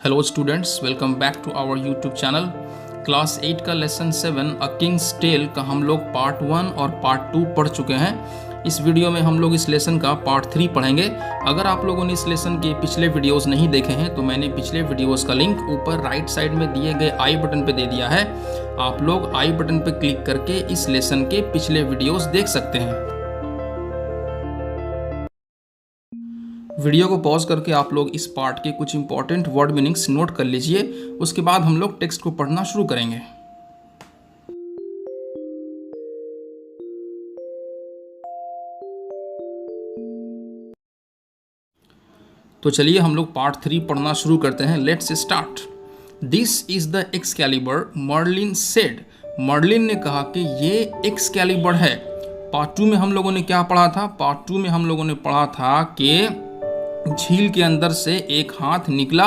Hello students, welcome back to our YouTube channel. Class 8 का lesson 7 अ Kings tell का हम लोग पार्ट 1 और पार्ट 2 पढ़ चुके हैं। इस वीडियो में हम लोग इस लेसन का पार्ट 3 पढ़ेंगे। अगर आप लोगों ने इस लेसन के पिछले वीडियोस नहीं देखे हैं तो मैंने पिछले वीडियोस का लिंक ऊपर राइट साइड में दिए गए आई बटन पे दे दिया है। आप लोग आई बटन पे क्लिक करके इस लेसन के पिछले वीडियोस देख सकते हैं। वीडियो को पॉज करके आप लोग इस पार्ट के कुछ इंपॉर्टेंट वर्ड मीनिंग्स नोट कर लीजिए। उसके बाद हम लोग टेक्स्ट को पढ़ना शुरू करेंगे। तो चलिए हम लोग पार्ट 3 पढ़ना शुरू करते हैं। Let's start. This is the Excalibur, Merlin said. Merlin ने कहा कि ये एक्सकैलिबर है। पार्ट 2 में हम लोगों ने क्या पढ़ा था? पार्ट 2 में हम लोगों ने पढ़ा था कि झील के अंदर से एक हाथ निकला,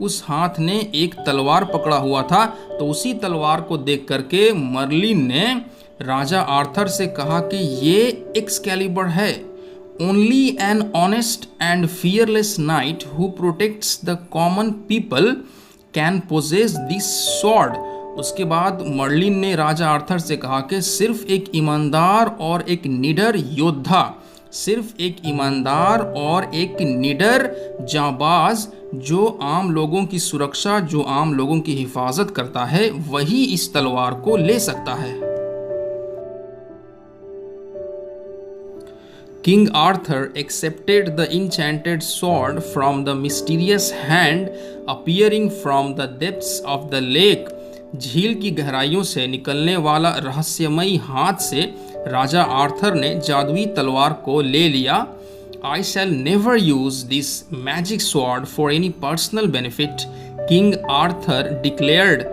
उस हाथ ने एक तलवार पकड़ा हुआ था। तो उसी तलवार को देख करके मर्लिन ने राजा आर्थर से कहा कि ये एक्सकैलिबर है। Only an honest and fearless knight who protects the common people can possess this sword. उसके बाद मर्लिन ने राजा आर्थर से कहा कि सिर्फ एक ईमानदार और एक निडर योद्धा, सिर्फ एक ईमानदार और एक निडर जाबाज जो आम लोगों की सुरक्षा, जो आम लोगों की हिफाजत करता है, वही इस तलवार को ले सकता है। King Arthur accepted the enchanted sword from the mysterious hand appearing from the depths of the lake। झील की गहराइयों से निकलने वाला रहस्यमयी हाथ से राजा आर्थर ने जादुई तलवार को ले लिया। I shall never use this magic sword for any personal benefit, king Arthur declared.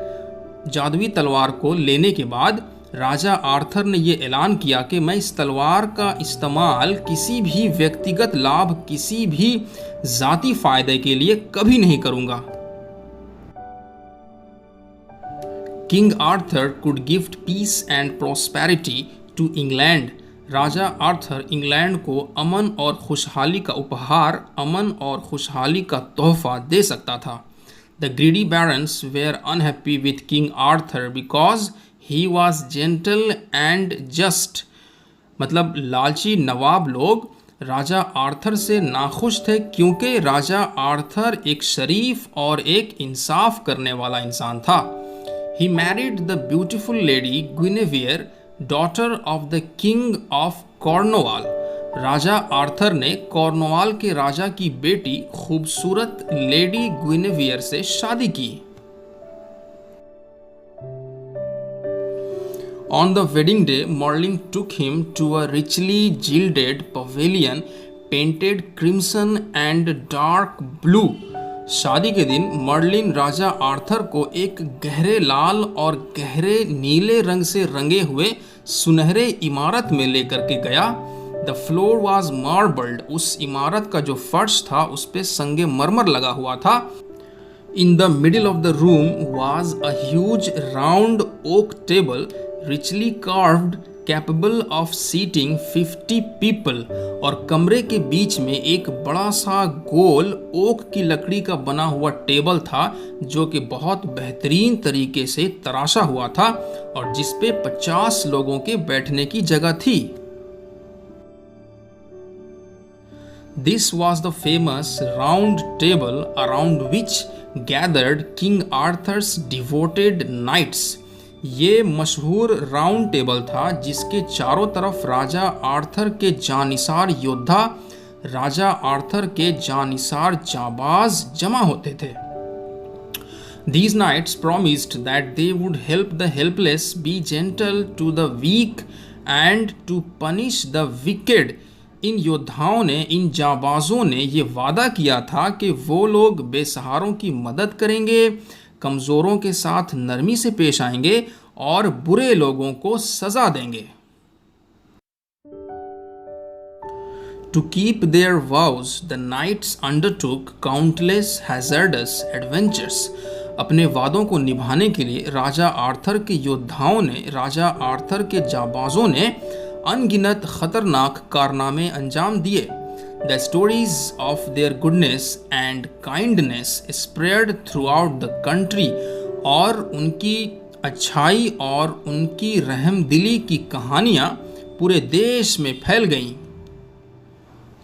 जादुई तलवार को लेने के बाद राजा आर्थर ने यह ऐलान किया कि मैं इस तलवार का इस्तेमाल किसी भी व्यक्तिगत लाभ, किसी भी जाती फायदे के लिए कभी नहीं करूंगा। King Arthur could gift peace and prosperity to England। Raja Arthur England को अमन और खुशहाली का उपहार, अमन और खुशहाली का तोहफा दे सकता था। The greedy barons were unhappy with King Arthur because he was gentle and just। मतलब लालची नवाब लोग राजा आर्थर से नाखुश थे क्योंकि राजा आर्थर एक शरीफ और एक इंसाफ करने वाला इंसान था। He married the beautiful lady Guinevere, daughter of the king of Cornwall। Raja Arthur ने कॉर्नवाल के राजा की बेटी खूबसूरत लेडी ग्विनेवियर से शादी की। On the wedding day, Merlin took him to a richly gilded pavilion painted crimson and dark blue। शादी के दिन मर्लिन राजा आर्थर को एक गहरे लाल और गहरे नीले रंग से रंगे हुए सुनहरे इमारत में लेकर के गया। The floor was marbled. उस इमारत का जो फर्श था उस पे संगे मरमर लगा हुआ था। In the middle of the room was a huge round oak table richly carved capable of seating 50 people। और कमरे के बीच में एक बड़ा सा गोल ओक की लकड़ी का बना हुआ टेबल था जो कि बहुत बेहतरीन तरीके से तराशा हुआ था और जिस पे 50 लोगों के बैठने की जगह थी। This was the famous round table around which gathered King Arthur's devoted knights। ये मशहूर राउंड टेबल था जिसके चारों तरफ राजा आर्थर के जानिसार योद्धा, राजा आर्थर के जानिसार जाबाज जमा होते थे। These knights promised that they would help the helpless, be gentle to the weak and to punish the wicked। इन योद्धाओं ने, इन जाबाजों ने ये वादा किया था कि वो लोग बेसहारों की मदद करेंगे, कमज़ोरों के साथ नरमी से पेश आएंगे और बुरे लोगों को सजा देंगे। To keep their vows, the knights undertook countless hazardous adventures। अपने वादों को निभाने के लिए राजा आर्थर के योद्धाओं ने, राजा आर्थर के जाबाजों ने अनगिनत खतरनाक कारनामे अंजाम दिए। The stories of their goodness and kindness spread throughout the country. और उनकी अच्छाई और उनकी रहमदिली की कहानियाँ पूरे देश में फैल गईं।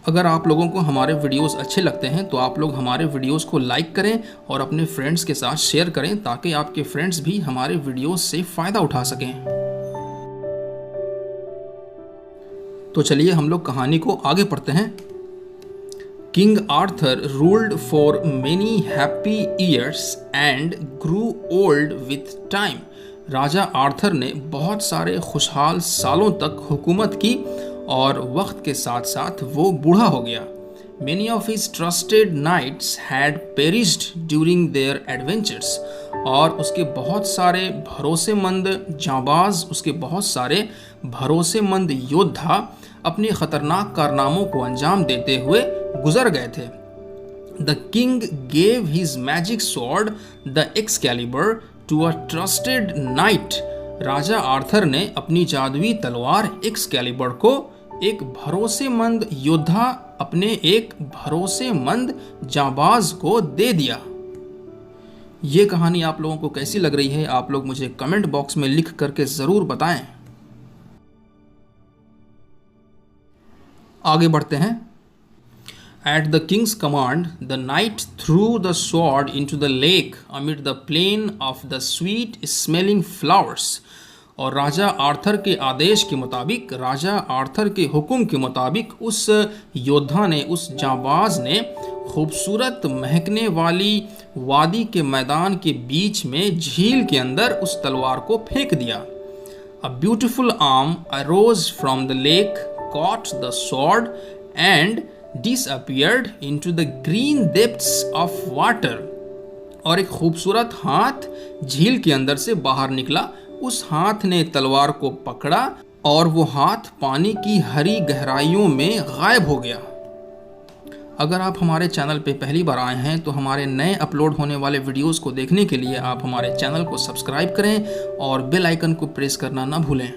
अगर आप लोगों को हमारे वीडियोस अच्छे लगते हैं तो आप लोग हमारे वीडियोस को लाइक करें और अपने फ्रेंड्स के साथ शेयर करें ताकि आपके फ्रेंड्स भी हमारे वीडियोस से फ़ायदा उठा सकें। तो चलिए हम लोग कहानी को आगे पढ़ते हैं। King Arthur ruled for many happy years and Guru old with time. Raja Arthur ने बहुत सारे खुशहाल सालों तक हुकूमत की और वक्त के साथ साथ वो बूढ़ा हो गया। Many of his trusted knights had perished during their adventures. और उसके बहुत सारे भरोसेमंद जाबाज, उसके बहुत सारे भरोसेमंद योद्धा अपने खतरनाक कारनामों को अंजाम देते हुए गुजर गए थे। The king gave his magic sword, the Excalibur, to a trusted knight. Raja Arthur ने अपनी जादुई तलवार एक्सकैलिबर को एक भरोसेमंद योद्धा, अपने एक भरोसेमंद जाबाज को दे दिया। ये कहानी आप लोगों को कैसी लग रही है आप लोग मुझे कमेंट बॉक्स में लिख करके ज़रूर बताएं। आगे बढ़ते हैं। At the king's command, the knight threw the sword into the lake amid the plain of the sweet-smelling flowers. और राजा आर्थर के आदेश के मुताबिक, राजा आर्थर के हुक्म के मुताबिक उस योद्धा ने, उस जाबाज ने खूबसूरत महकने वाली वादी के मैदान के बीच में झील के अंदर उस तलवार को फेंक दिया। A beautiful arm arose from the lake, caught the sword and disappeared into the green depths of water. और एक खूबसूरत हाथ झील के अंदर से बाहर निकला। उस हाथ ने तलवार को पकड़ा और वो हाथ पानी की हरी गहराइयों में गायब हो गया। अगर आप हमारे चैनल पे पहली बार आए हैं तो हमारे नए अपलोड होने वाले वीडियोस को देखने के लिए आप हमारे चैनल को सब्सक्राइब करें और बेल आइकन को प्रेस करना ना भूलें।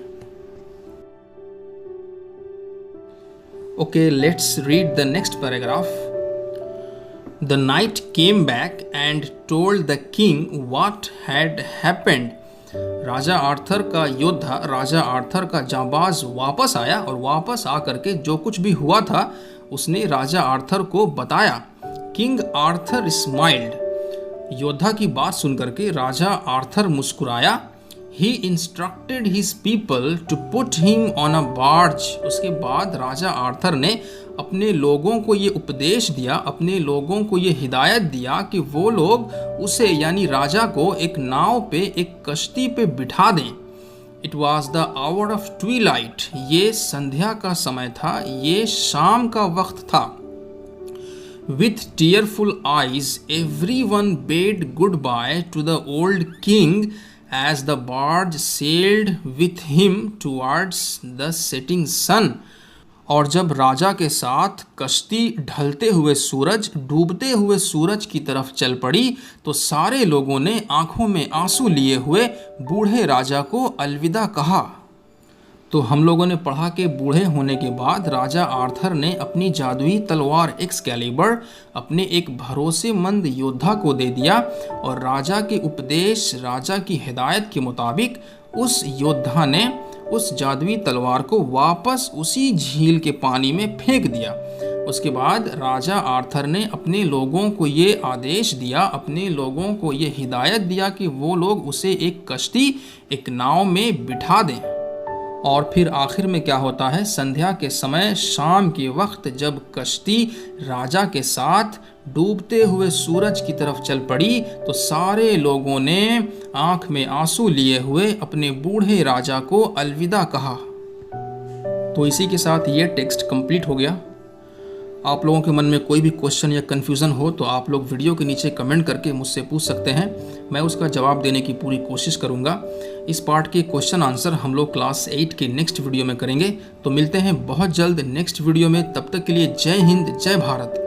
Okay, let's read the next paragraph. The knight came back and told the king what had happened. Raja Arthur का योद्धा, राजा आर्थर का जाबाज वापस आया और वापस आकर के जो कुछ भी हुआ था उसने राजा आर्थर को बताया। King Arthur smiled. योद्धा की बात सुनकर के राजा आर्थर मुस्कुराया। He instructed his people to put him on a barge. उसके बाद राजा आर्थर ने अपने लोगों को ये उपदेश दिया, अपने लोगों को ये हिदायत दिया कि वो लोग उसे यानी राजा को एक नाव पे, एक कश्ती पे बिठा दें। It was the hour of twilight. ये संध्या का समय था, ये शाम का वक्त था। With tearful eyes, everyone bade goodbye to the old king as the barge sailed with him towards the setting sun. और जब राजा के साथ कश्ती ढलते हुए सूरज, डूबते हुए सूरज की तरफ चल पड़ी तो सारे लोगों ने आंखों में आंसू लिए हुए बूढ़े राजा को अलविदा कहा। तो हम लोगों ने पढ़ा कि बूढ़े होने के बाद राजा आर्थर ने अपनी जादुई तलवार एक्सकैलिबर अपने एक भरोसेमंद योद्धा को दे दिया और राजा के उपदेश, राजा की हिदायत के मुताबिक उस योद्धा ने उस जादुई तलवार को वापस उसी झील के पानी में फेंक दिया। उसके बाद राजा आर्थर ने अपने लोगों को ये आदेश दिया, अपने लोगों को ये हिदायत दिया कि वो लोग उसे एक कश्ती, एक नाव में बिठा दें। और फिर आखिर में क्या होता है, संध्या के समय, शाम के वक्त जब कश्ती राजा के साथ डूबते हुए सूरज की तरफ चल पड़ी तो सारे लोगों ने आंख में आंसू लिए हुए अपने बूढ़े राजा को अलविदा कहा। तो इसी के साथ ये टेक्स्ट कंप्लीट हो गया। आप लोगों के मन में कोई भी क्वेश्चन या कन्फ्यूज़न हो तो आप लोग वीडियो के नीचे कमेंट करके मुझसे पूछ सकते हैं, मैं उसका जवाब देने की पूरी कोशिश करूंगा। इस पार्ट के क्वेश्चन आंसर हम लोग क्लास 8 के नेक्स्ट वीडियो में करेंगे। तो मिलते हैं बहुत जल्द नेक्स्ट वीडियो में, तब तक के लिए जय हिंद, जय भारत।